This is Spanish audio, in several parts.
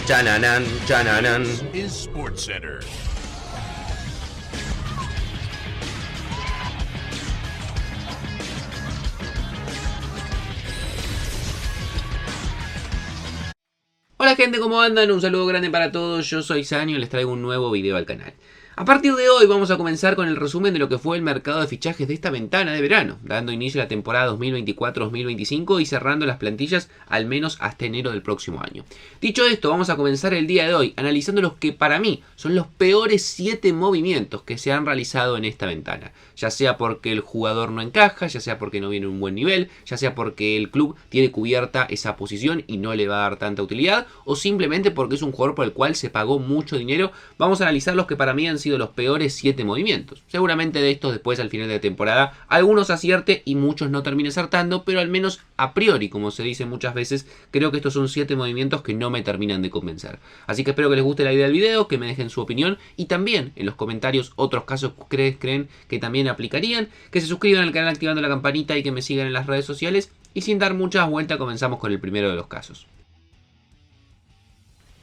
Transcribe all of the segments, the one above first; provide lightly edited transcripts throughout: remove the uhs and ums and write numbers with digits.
Chananan, chananan. Is SportsCenter. Hola gente, ¿cómo andan? Un saludo grande para todos, yo soy Sanio y les traigo un nuevo video al canal. A partir de hoy vamos a comenzar con el resumen de lo que fue el mercado de fichajes de esta ventana de verano, dando inicio a la temporada 2024-2025 y cerrando las plantillas al menos hasta enero del próximo año. Dicho esto, vamos a comenzar el día de hoy analizando los que para mí son los peores 7 movimientos que se han realizado en esta ventana. Ya sea porque el jugador no encaja, ya sea porque no viene a un buen nivel, ya sea porque el club tiene cubierta esa posición y no le va a dar tanta utilidad, o simplemente porque es un jugador por el cual se pagó mucho dinero. Vamos a analizar los que para mí han sido los peores 7 movimientos. Seguramente de estos después al final de la temporada algunos acierte y muchos no termine acertando, pero al menos a priori, como se dice muchas veces, creo que estos son 7 movimientos que no me terminan de convencer. Así que espero que les guste la idea del video, que me dejen su opinión y también en los comentarios otros casos que creen que también aplicarían, que se suscriban al canal activando la campanita y que me sigan en las redes sociales. Y sin dar muchas vueltas comenzamos con el primero de los casos.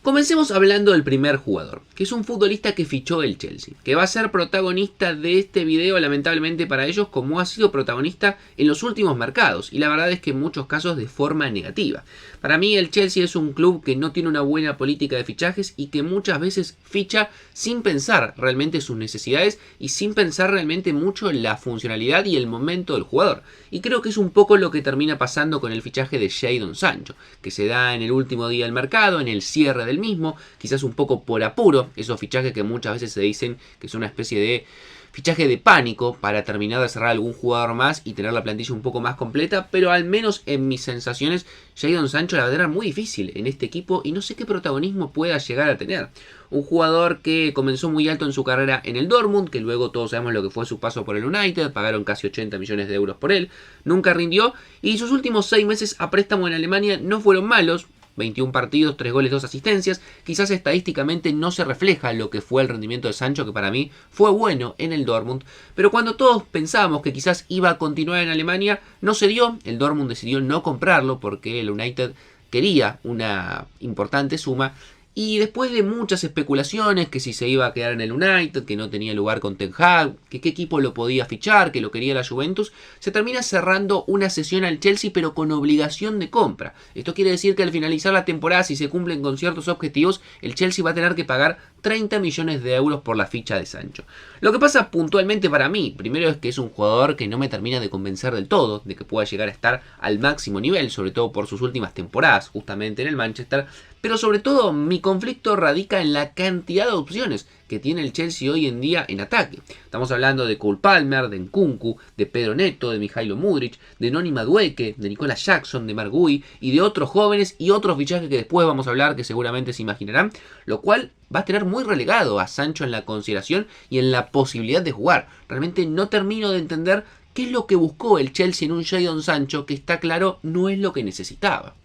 Comencemos hablando del primer jugador, que es un futbolista que fichó el Chelsea, que va a ser protagonista de este video lamentablemente para ellos, como ha sido protagonista en los últimos mercados, y la verdad es que en muchos casos de forma negativa. Para mí el Chelsea es un club que no tiene una buena política de fichajes y que muchas veces ficha sin pensar realmente sus necesidades y sin pensar realmente mucho en la funcionalidad y el momento del jugador. Y creo que es un poco lo que termina pasando con el fichaje de Jadon Sancho, que se da en el último día del mercado, en el cierre del mismo, quizás un poco por apuro, esos fichajes que muchas veces se dicen que son una especie de fichaje de pánico para terminar de cerrar algún jugador más y tener la plantilla un poco más completa, pero al menos en mis sensaciones Jadon Sancho la va a tener muy difícil en este equipo y no sé qué protagonismo pueda llegar a tener. Un jugador que comenzó muy alto en su carrera en el Dortmund, que luego todos sabemos lo que fue su paso por el United, pagaron casi 80 millones de euros por él, nunca rindió y sus últimos 6 meses a préstamo en Alemania no fueron malos. 21 partidos, 3 goles, 2 asistencias. Quizás estadísticamente no se refleja lo que fue el rendimiento de Sancho, que para mí fue bueno en el Dortmund. Pero cuando todos pensábamos que quizás iba a continuar en Alemania, no se dio. El Dortmund decidió no comprarlo porque el United quería una importante suma. Y después de muchas especulaciones, que si se iba a quedar en el United, que no tenía lugar con Ten Hag, que qué equipo lo podía fichar, que lo quería la Juventus, se termina cerrando una cesión al Chelsea pero con obligación de compra. Esto quiere decir que al finalizar la temporada, si se cumplen con ciertos objetivos, el Chelsea va a tener que pagar 30 millones de euros por la ficha de Sancho. Lo que pasa puntualmente para mí, primero es que es un jugador que no me termina de convencer del todo, de que pueda llegar a estar al máximo nivel, sobre todo por sus últimas temporadas, justamente en el Manchester. Pero sobre todo mi conflicto radica en la cantidad de opciones que tiene el Chelsea hoy en día en ataque. Estamos hablando de Cole Palmer, de Nkunku, de Pedro Neto, de Mijailo Mudryk, de Noni Madueke, de Nicolas Jackson, de Marc Guéhi y de otros jóvenes y otros fichajes que después vamos a hablar que seguramente se imaginarán, lo cual va a tener muy relegado a Sancho en la consideración y en la posibilidad de jugar. Realmente no termino de entender qué es lo que buscó el Chelsea en un Jadon Sancho que está claro no es lo que necesitaba.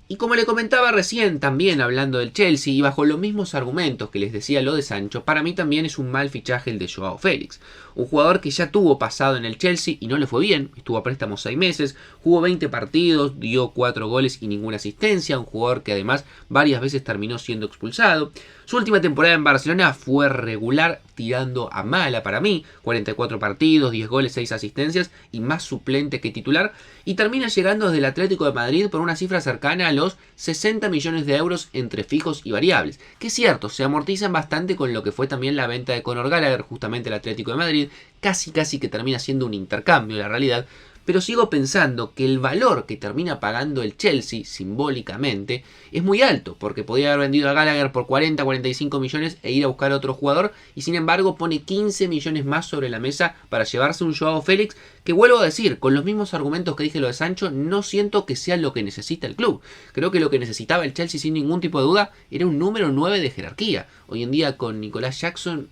Y como le comentaba recién también hablando del Chelsea y bajo los mismos argumentos que les decía lo de Sancho, para mí también es un mal fichaje el de Joao Félix. Un jugador que ya tuvo pasado en el Chelsea y no le fue bien, estuvo a préstamo 6 meses, jugó 20 partidos, dio 4 goles y ninguna asistencia, un jugador que además varias veces terminó siendo expulsado. Su última temporada en Barcelona fue regular tirando a mala para mí, 44 partidos, 10 goles, 6 asistencias y más suplente que titular, y termina llegando desde el Atlético de Madrid por una cifra cercana a los 60 millones de euros entre fijos y variables, que es cierto, se amortizan bastante con lo que fue también la venta de Conor Gallagher justamente al Atlético de Madrid, casi que termina siendo un intercambio la realidad. Pero sigo pensando que el valor que termina pagando el Chelsea simbólicamente es muy alto, porque podía haber vendido a Gallagher por 40-45 millones e ir a buscar a otro jugador, y sin embargo pone 15 millones más sobre la mesa para llevarse un Joao Félix, que vuelvo a decir, con los mismos argumentos que dije lo de Sancho, no siento que sea lo que necesita el club. Creo que lo que necesitaba el Chelsea sin ningún tipo de duda era un número 9 de jerarquía. Hoy en día con Nicolas Jackson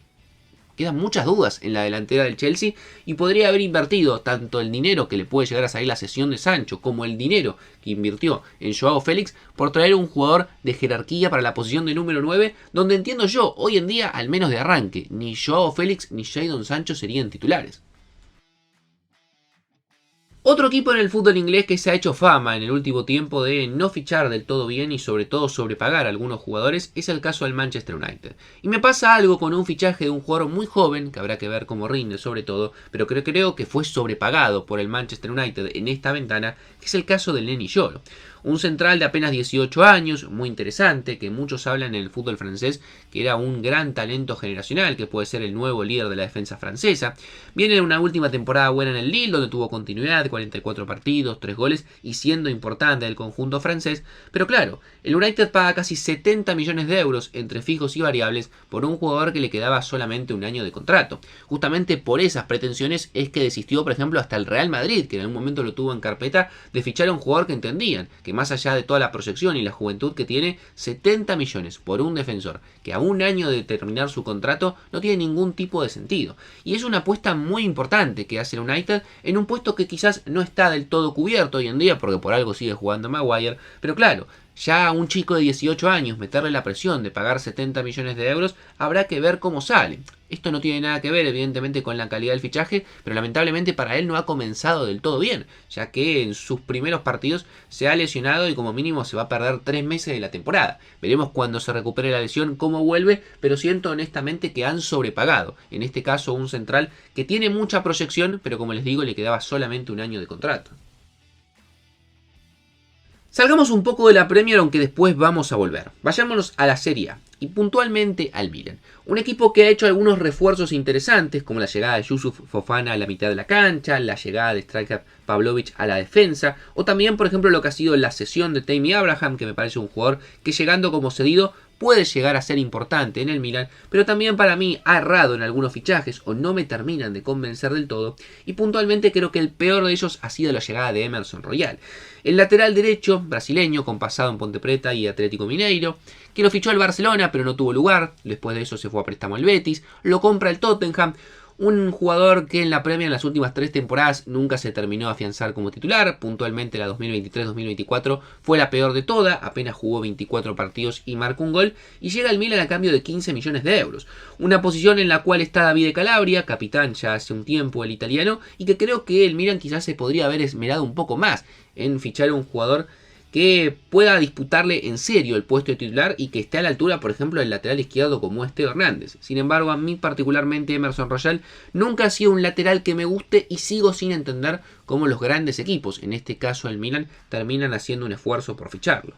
quedan muchas dudas en la delantera del Chelsea y podría haber invertido tanto el dinero que le puede llegar a salir la cesión de Sancho como el dinero que invirtió en Joao Félix por traer un jugador de jerarquía para la posición de número 9, donde entiendo yo, hoy en día, al menos de arranque, ni Joao Félix ni Jadon Sancho serían titulares. Otro equipo en el fútbol inglés que se ha hecho fama en el último tiempo de no fichar del todo bien y sobre todo sobrepagar a algunos jugadores es el caso del Manchester United. Y me pasa algo con un fichaje de un jugador muy joven, que habrá que ver cómo rinde sobre todo, pero creo que fue sobrepagado por el Manchester United en esta ventana, que es el caso del Lenny Yoro. Un central de apenas 18 años, muy interesante, que muchos hablan en el fútbol francés que era un gran talento generacional, que puede ser el nuevo líder de la defensa francesa. Viene de una última temporada buena en el Lille, donde tuvo continuidad, 44 partidos, 3 goles y siendo importante del conjunto francés. Pero claro, el United paga casi 70 millones de euros entre fijos y variables por un jugador que le quedaba solamente un año de contrato. Justamente por esas pretensiones es que desistió, por ejemplo, hasta el Real Madrid, que en algún momento lo tuvo en carpeta, de fichar a un jugador que entendían que más allá de toda la proyección y la juventud que tiene, 70 millones por un defensor que a un año de terminar su contrato no tiene ningún tipo de sentido. Y es una apuesta muy importante que hace el United en un puesto que quizás no está del todo cubierto hoy en día, porque por algo sigue jugando Maguire, pero claro, ya a un chico de 18 años meterle la presión de pagar 70 millones de euros, habrá que ver cómo sale. Esto no tiene nada que ver evidentemente con la calidad del fichaje, pero lamentablemente para él no ha comenzado del todo bien, ya que en sus primeros partidos se ha lesionado y como mínimo se va a perder 3 meses de la temporada. Veremos cuando se recupere la lesión cómo vuelve, pero siento honestamente que han sobrepagado. En este caso un central que tiene mucha proyección, pero como les digo le quedaba solamente un año de contrato. Salgamos un poco de la Premier, aunque después vamos a volver. Vayámonos a la Serie A y puntualmente al Milan. Un equipo que ha hecho algunos refuerzos interesantes, como la llegada de Yusuf Fofana a la mitad de la cancha, la llegada de striker Pavlovic a la defensa, o también, por ejemplo, lo que ha sido la cesión de Tammy Abraham, que me parece un jugador que llegando como cedido puede llegar a ser importante en el Milan, pero también para mí ha errado en algunos fichajes o no me terminan de convencer del todo, y puntualmente creo que el peor de ellos ha sido la llegada de Emerson Royal. El lateral derecho, brasileño, con pasado en Ponte Preta y Atlético Mineiro, que lo fichó el Barcelona pero no tuvo lugar, después de eso se fue a préstamo al Betis, lo compra el Tottenham. Un jugador que en la Premier en las últimas 3 temporadas nunca se terminó de afianzar como titular. Puntualmente la 2023-2024 fue la peor de toda. Apenas jugó 24 partidos y marcó un gol. Y llega al Milan a cambio de 15 millones de euros. Una posición en la cual está Davide Calabria, capitán ya hace un tiempo el italiano. Y que creo que el Milan quizás se podría haber esmerado un poco más en fichar a un jugador que pueda disputarle en serio el puesto de titular y que esté a la altura, por ejemplo, del lateral izquierdo como es Teo Hernández. Sin embargo, a mí particularmente Emerson Royal nunca ha sido un lateral que me guste y sigo sin entender cómo los grandes equipos, en este caso el Milan, terminan haciendo un esfuerzo por ficharlo.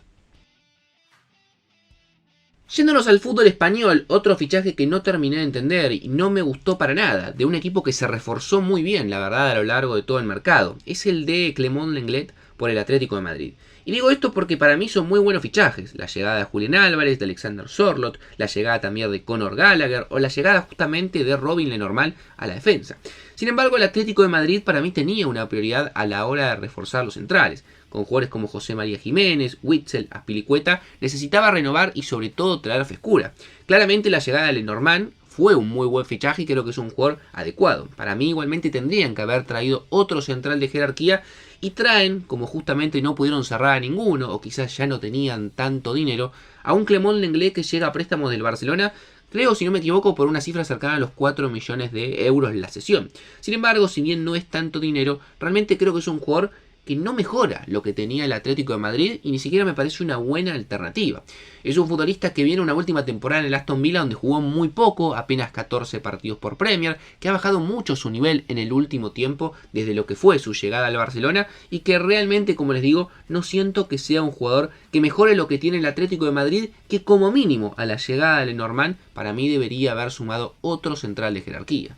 Yéndonos al fútbol español, otro fichaje que no terminé de entender y no me gustó para nada, de un equipo que se reforzó muy bien, la verdad, a lo largo de todo el mercado, es el de Clement Lenglet por el Atlético de Madrid. Y digo esto porque para mí son muy buenos fichajes. La llegada de Julián Álvarez, de Alexander Sorloth, la llegada también de Conor Gallagher o la llegada justamente de Robin Lenormand a la defensa. Sin embargo, el Atlético de Madrid para mí tenía una prioridad a la hora de reforzar los centrales. Con jugadores como José María Jiménez, Witsel, Azpilicueta, necesitaba renovar y sobre todo traer frescura. Claramente la llegada de Lenormand fue un muy buen fichaje y creo que es un jugador adecuado. Para mí igualmente tendrían que haber traído otro central de jerarquía y traen, como justamente no pudieron cerrar a ninguno o quizás ya no tenían tanto dinero, a un Clement Lenglet que llega a préstamos del Barcelona, creo, si no me equivoco, por una cifra cercana a los 4 millones de euros la cesión. Sin embargo, si bien no es tanto dinero, realmente creo que es un jugador que no mejora lo que tenía el Atlético de Madrid y ni siquiera me parece una buena alternativa. Es un futbolista que viene una última temporada en el Aston Villa donde jugó muy poco, apenas 14 partidos por Premier, que ha bajado mucho su nivel en el último tiempo desde lo que fue su llegada al Barcelona y que realmente, como les digo, no siento que sea un jugador que mejore lo que tiene el Atlético de Madrid, que como mínimo a la llegada de Lenormand para mí debería haber sumado otro central de jerarquía.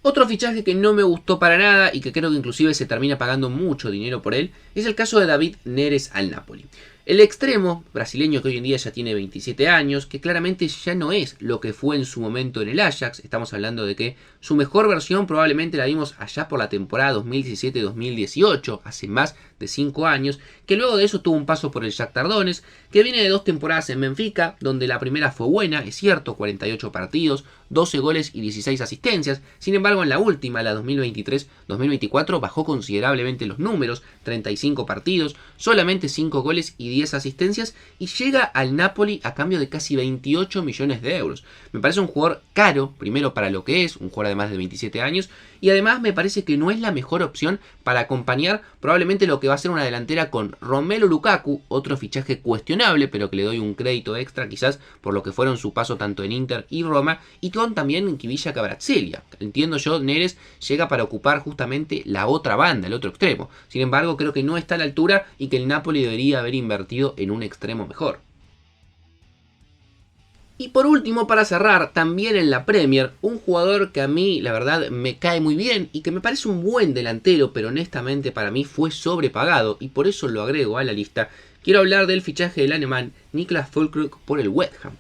Otro fichaje que no me gustó para nada y que creo que inclusive se termina pagando mucho dinero por él es el caso de David Neres al Napoli. El extremo brasileño que hoy en día ya tiene 27 años, que claramente ya no es lo que fue en su momento en el Ajax. Estamos hablando de que su mejor versión probablemente la vimos allá por la temporada 2017-2018, hace más de 5 años, que luego de eso tuvo un paso por el Shakhtar Donetsk, que viene de 2 temporadas en Benfica, donde la primera fue buena, es cierto, 48 partidos, 12 goles y 16 asistencias. Sin embargo, en la última, la 2023-2024, bajó considerablemente los números, 35 partidos, solamente 5 goles y 10 asistencias y llega al Napoli a cambio de casi 28 millones de euros. Me parece un jugador caro, primero para lo que es, un jugador de más de 27 años, y además me parece que no es la mejor opción para acompañar probablemente lo que va a ser una delantera con Romelu Lukaku, otro fichaje cuestionable, pero que le doy un crédito extra quizás por lo que fueron su paso tanto en Inter y Roma, y con también Khvicha Kvaratskhelia. Entiendo yo, Neres llega para ocupar justamente la otra banda, el otro extremo. Sin embargo, creo que no está a la altura y que el Napoli debería haber invertido en un extremo mejor. Y por último, para cerrar, también en la Premier, un jugador que a mí la verdad me cae muy bien y que me parece un buen delantero, pero honestamente para mí fue sobrepagado y por eso lo agrego a la lista. Quiero hablar del fichaje del alemán Niklas Füllkrug por el West Ham.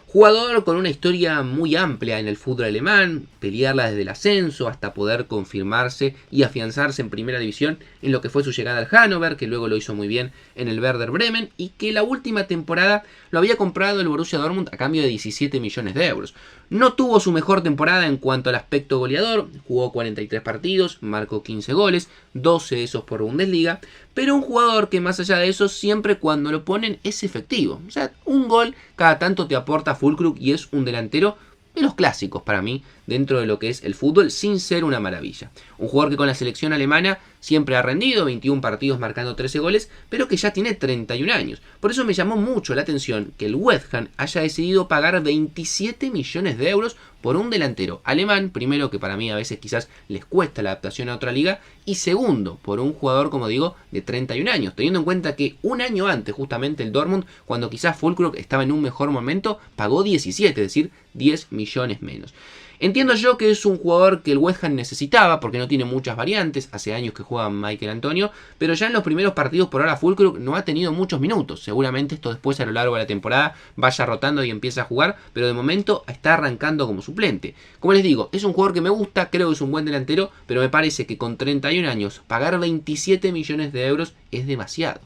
Jugador con una historia muy amplia en el fútbol alemán, pelearla desde el ascenso hasta poder confirmarse y afianzarse en primera división en lo que fue su llegada al Hannover, que luego lo hizo muy bien en el Werder Bremen y que la última temporada lo había comprado el Borussia Dortmund a cambio de 17 millones de euros. No tuvo su mejor temporada en cuanto al aspecto goleador, jugó 43 partidos, marcó 15 goles, 12 de esos por Bundesliga, pero un jugador que más allá de eso siempre cuando lo ponen es efectivo. O sea, un gol cada tanto te aporta Füllkrug y es un delantero de los clásicos para mí dentro de lo que es el fútbol sin ser una maravilla. Un jugador que con la selección alemana siempre ha rendido, 21 partidos marcando 13 goles, pero que ya tiene 31 años. Por eso me llamó mucho la atención que el West Ham haya decidido pagar 27 millones de euros por un delantero alemán, primero que para mí a veces quizás les cuesta la adaptación a otra liga, y segundo, por un jugador, como digo, de 31 años, teniendo en cuenta que un año antes justamente el Dortmund, cuando quizás Füllkrug estaba en un mejor momento, pagó 17, es decir, 10 millones menos. Entiendo yo que es un jugador que el West Ham necesitaba porque no tiene muchas variantes, hace años que juega Michael Antonio, pero ya en los primeros partidos por ahora Füllkrug no ha tenido muchos minutos. Seguramente esto después a lo largo de la temporada vaya rotando y empieza a jugar, pero de momento está arrancando como suplente. Como les digo, es un jugador que me gusta, creo que es un buen delantero, pero me parece que con 31 años pagar 27 millones de euros es demasiado.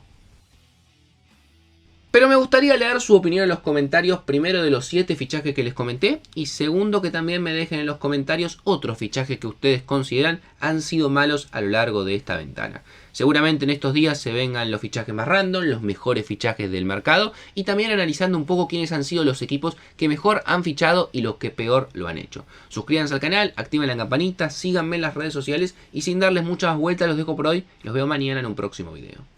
Pero me gustaría leer su opinión en los comentarios, primero de los 7 fichajes que les comenté, y segundo que también me dejen en los comentarios otros fichajes que ustedes consideran han sido malos a lo largo de esta ventana. Seguramente en estos días se vengan los fichajes más random, los mejores fichajes del mercado, y también analizando un poco quiénes han sido los equipos que mejor han fichado y los que peor lo han hecho. Suscríbanse al canal, activen la campanita, síganme en las redes sociales, y sin darles muchas vueltas los dejo por hoy, los veo mañana en un próximo video.